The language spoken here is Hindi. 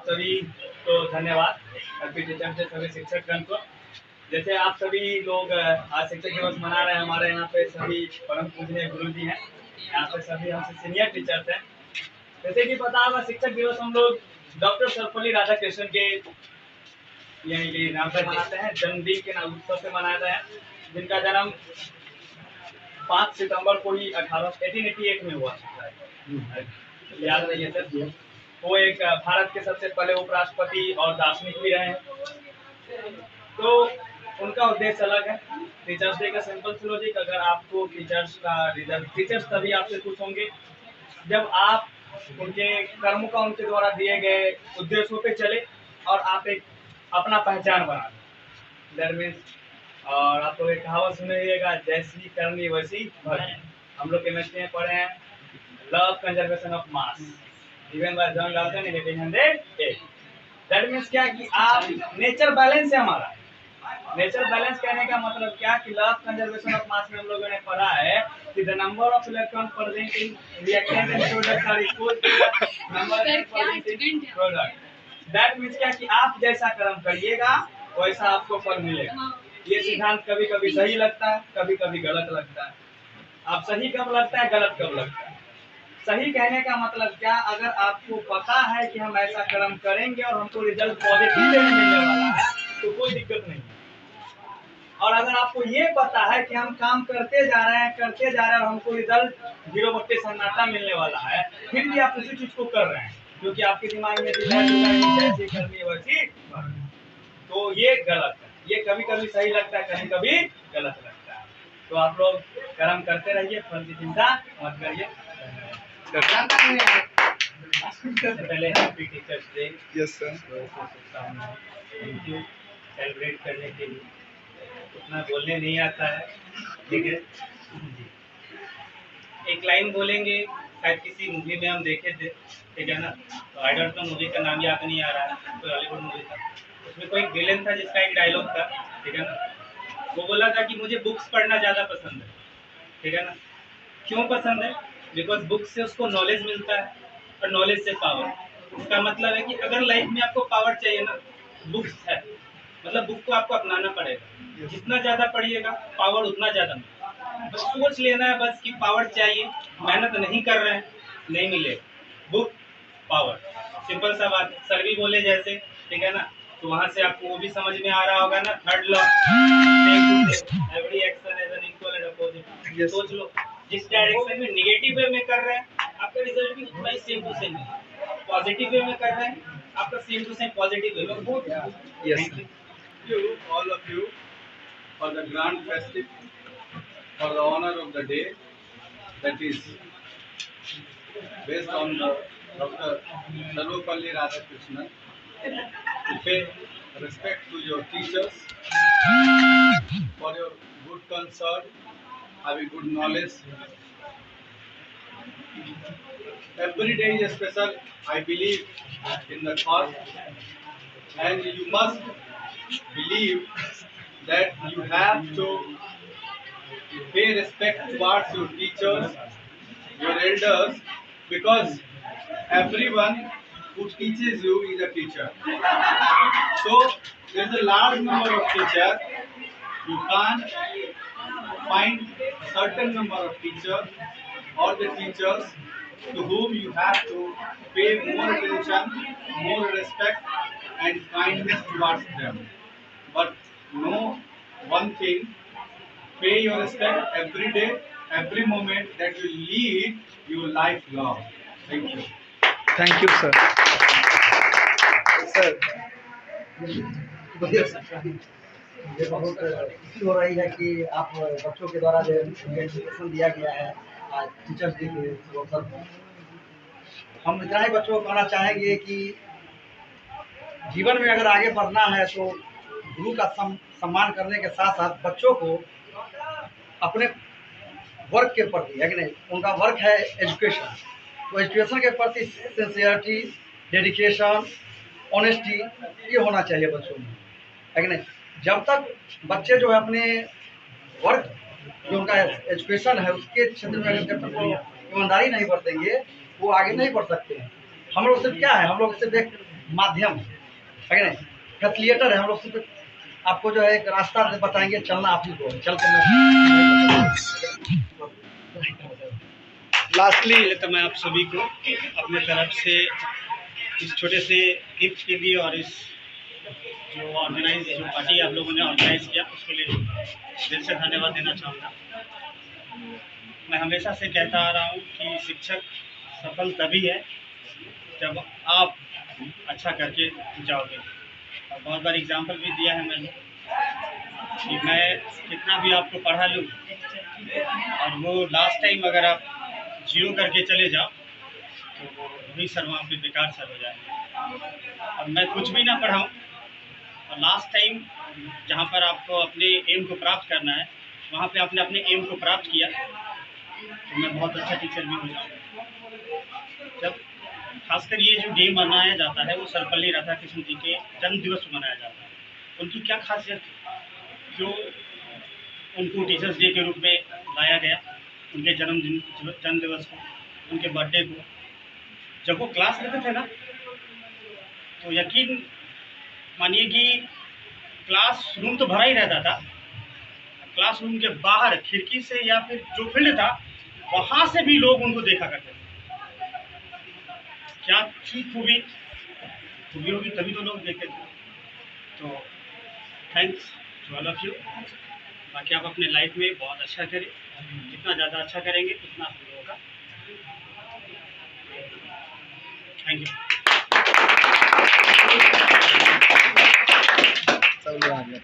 सभी को धन्यवाद। हैप्पी टीचर्स डे सभी शिक्षकगण को। जैसे आप सभी लोग आज शिक्षक दिवस मना रहे हैं, हमारे यहाँ पे सभी परम पूजनीय गुरु जी हैं, यहाँ पे सभी हमसे सीनियर टीचर्स हैं। जैसे कि पता होगा शिक्षक दिवस हम लोग डॉक्टर सर्वपल्ली राधाकृष्णन के यानी कि नाम से मनाते हैं, जन्मदिन के नाम उत्सव से मनाते हैं, जिनका जन्म 5 सितंबर को ही 1888 में हुआ था, याद नहीं है सर। वो एक भारत के सबसे पहले उपराष्ट्रपति और दार्शनिक भी रहे हैं। तो उनका उद्देश्य अलग है। टीचर्स डे का सिंपल सी लॉजिक, अगर आपको टीचर्स का रिजल्ट, टीचर्स तभी आपसे खुश होंगे जब आप उनके कर्मों का उनके द्वारा दिए गए उद्देश्यों पे चले और आप एक अपना पहचान बना दें। दैट मीन्स, और आप लोग एक कहावत सुनिएगा, जैसी करनी वैसी भरनी। हम लोग केमिस्ट्री में पढ़े हैं, love conservation of mass even bye John Dalton in 1808। That means क्या कि आप नेचर बैलेंस है हमारा। नेचर बैलेंस कहने का मतलब क्या कि लव कंजर्वेशन ऑफ मास में हम लोगों ने पढ़ा है कि the number of electron present in reactant and product are equal to the number present in product. That means क्या कि आप जैसा कर्म करिएगा वैसा आपको फल मिलेगा। ये सिद्धांत कभी कभी सही लगता है, कभी कभी गलत लगता है। आप सही कब लगता है, गलत कब लगता है। सही कहने का मतलब क्या, अगर आपको पता है कि हम ऐसा कर्म करेंगे और हमको रिजल्ट पॉजिटिव मिलने वाला है तो कोई दिक्कत नहीं। और अगर आपको ये पता है कि हम काम करते जा रहे हैं और हमको रिजल्ट 0 सन्नाटा मिलने वाला है, फिर भी आप उसी चीज को कर रहे हैं क्योंकि आपके दिमाग में जैसी करनी वैसी, तो ये गलत है। ये कभी कभी सही लगता है, कभी कभी गलत लगता है। तो आप लोग कर्म करते रहिए, फल की चिंता मत करिए। पहले happy teachers day. Yes sir. Thank you celebrate करने के लिए। उतना बोलने नहीं आता है, ठीक है जी। एक लाइन बोलेंगे, शायद किसी मूवी में हम देखे थे, ठीक है ना, तो आई डोंट नो मूवी का नाम याद नहीं आ रहा है, कोई हॉलीवुड मूवी था, उसमें कोई विलेन था जिसका एक डायलॉग था, ठीक है ना, वो बोला था कि मुझे बुक्स पढ़ना ज़्यादा पसंद है, ठीक है ना। क्यों पसंद है? बिकॉज बुक से उसको नॉलेज मिलता है और नॉलेज से पावर। इसका मतलब है कि अगर लाइफ में आपको पावर चाहिए ना, बुक्स है, मतलब बुक को आपको अपनाना पड़ेगा। जितना ज़्यादा पढ़िएगा पावर उतना ज़्यादा मिलेगा। बस सोच लेना है बस कि पावर चाहिए, मेहनत नहीं कर रहे हैं, नहीं मिलेगा। बुक पावर, सिंपल सा बात। सर भी बोले जैसे, ठीक है ना, तो वहाँ से आपको वो भी समझ में आ रहा होगा ना, third law, every action has an equal and opposite. सोच लो, जिस डायरेक्शन में निगेटिव वे में कर रहे हैं आपका रिजल्ट भी उतना ही सेम टू सेम है। पॉजिटिव वे में कर रहे हैं आपका same to same positive way में। Yes. You, all of you, for the grand festive, for the honor of the day, that is based on the Dr. Sarvapalli Radhakrishnan, to pay respect to your teachers, for your good concern, having good knowledge. Every day is special, I believe, in the cause, and you must believe that you have to pay respect towards your teachers, your elders, because everyone who teaches you is a teacher. So there is a large number of teachers. You can't find a certain number of teachers or the teachers to whom you have to pay more attention, more respect and kindness towards them. But know one thing, pay your respect every day, every moment that you lead your life long. Thank you. Thank you, sir. Sir. मुझे बहुत खुशी हो रही है कि आप बच्चों के द्वारा जो एजुकेशन दिया गया है आज टीचर्स डे के अवसर पर, हम इतना ही बच्चों को कहना चाहेंगे कि जीवन में अगर आगे बढ़ना है तो गुरु का सम्मान करने के साथ साथ बच्चों को अपने वर्क के प्रति है कि नहीं, उनका वर्क है एजुकेशन, तो एजुकेशन के प्रति सिंसियरिटी, डेडिकेशन, ऑनेस्टी ये होना चाहिए बच्चों में, है कि नहीं। जब तक बच्चे जो है अपने वर्क जो उनका एजुकेशन है उसके क्षेत्र में जब तक वो ईमानदारी नहीं बरतेंगे वो आगे नहीं बढ़ सकते हैं। हम लोग सिर्फ क्या है, हम लोग सिर्फ एक माध्यम है कि नहीं, फैसिलिटेटर है। हम लोग सिर्फ आपको जो है एक रास्ता बताएंगे, चलना आप ही को चल कर। लास्टली तो मैं आप सभी को अपने तरफ से इस छोटे से गिफ्ट के लिए और इस जो पार्टी आप लोगों ने ऑर्गेनाइज किया उसके लिए दिल से धन्यवाद देना चाहूँगा। मैं हमेशा से कहता आ रहा हूँ कि शिक्षक सफल तभी है जब आप अच्छा करके जाओगे। और बहुत बार एग्जाम्पल भी दिया है मैंने कि मैं कितना भी आपको पढ़ा लूँ और वो लास्ट टाइम अगर आप 0 करके चले जाओ तो वही सर वहाँ पे बेकार सर हो जाएगा। और मैं कुछ भी ना पढ़ाऊँ और लास्ट टाइम जहाँ पर आपको अपने एम को प्राप्त करना है वहाँ पे आपने अपने एम को प्राप्त किया तो मैं बहुत अच्छा टीचर भी हो जाऊँगा। जब खासकर ये जो डे मनाया जाता है वो सर्वपल्ली राधाकृष्णन जी के जन्म दिवस मनाया जाता है। उनकी क्या खासियत जो उनको टीचर्स डे के रूप में लाया गया, उनके जन्म दिवस को, उनके बर्थडे को जब वो क्लास लेते थे ना तो यकीन मानिए कि क्लासरूम तो भरा ही रहता था, क्लासरूम के बाहर खिड़की से या फिर जो फील्ड था वहाँ से भी लोग उनको देखा करते थे। क्या खूबी होगी तभी तो लोग देखते थे। तो thanks to all of you. बाकी आप अपने लाइफ में बहुत अच्छा करें, जितना ज़्यादा अच्छा करेंगे उतना आप लोगों का। Thank you. सब लोग आ गया।